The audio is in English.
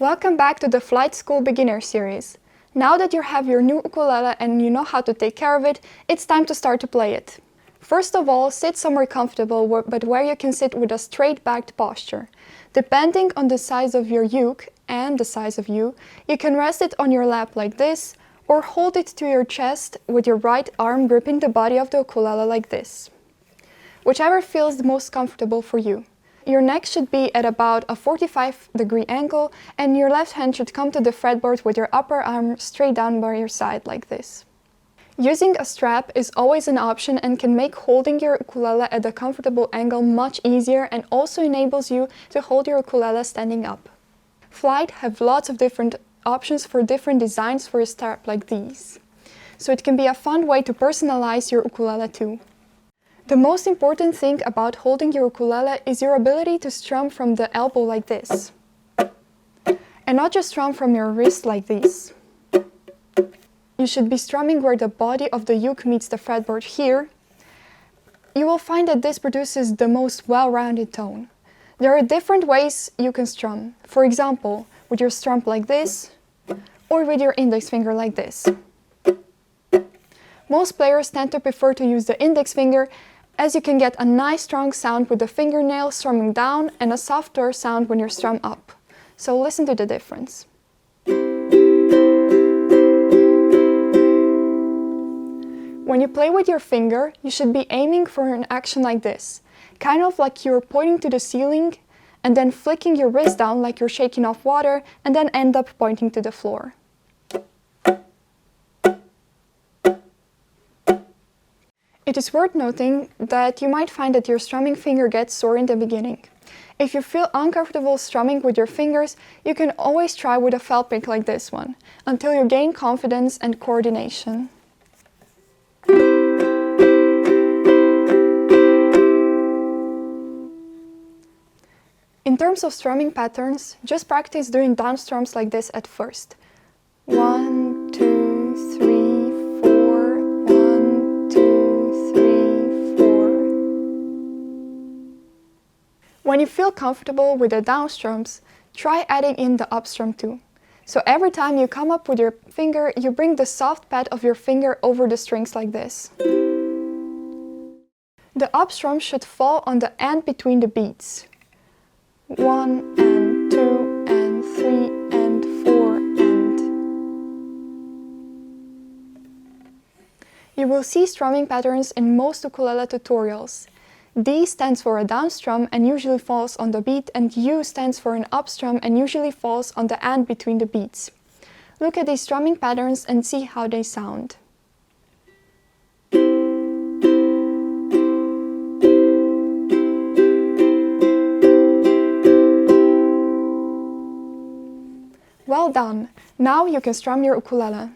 Welcome back to the Flight School Beginner series. Now that you have your new ukulele and you know how to take care of it, it's time to start to play it. First of all, sit somewhere comfortable but where you can sit with a straight-backed posture. Depending on the size of your uke and the size of you can rest it on your lap like this, or hold it to your chest with your right arm gripping the body of the ukulele like this. Whichever feels the most comfortable for you. Your neck should be at about a 45-degree angle, and your left hand should come to the fretboard with your upper arm straight down by your side like this. Using a strap is always an option and can make holding your ukulele at a comfortable angle much easier, and also enables you to hold your ukulele standing up. Flight have lots of different options for different designs for a strap like these. So it can be a fun way to personalize your ukulele too. The most important thing about holding your ukulele is your ability to strum from the elbow like this. And not just strum from your wrist like this. You should be strumming where the body of the uke meets the fretboard here. You will find that this produces the most well-rounded tone. There are different ways you can strum. For example, with your strum like this, or with your index finger like this. Most players tend to prefer to use the index finger, as you can get a nice strong sound with the fingernail strumming down and a softer sound when you strum up. So listen to the difference. When you play with your finger, you should be aiming for an action like this, kind of like you're pointing to the ceiling and then flicking your wrist down like you're shaking off water, and then end up pointing to the floor. It is worth noting that you might find that your strumming finger gets sore in the beginning. If you feel uncomfortable strumming with your fingers, you can always try with a felt pick like this one, until you gain confidence and coordination. In terms of strumming patterns, just practice doing down strums like this at first. 1, 2, 3, 4, 1, 2, 3, 4. When you feel comfortable with the down strums, try adding in the up strum too. So every time you come up with your finger, you bring the soft pad of your finger over the strings like this. The up strum should fall on the end between the beats. 1 and 2 and 3 and 4 and. You will see strumming patterns in most ukulele tutorials. D stands for a down strum and usually falls on the beat, and U stands for an up strum and usually falls on the end between the beats. Look at these strumming patterns and see how they sound. Well done! Now you can strum your ukulele.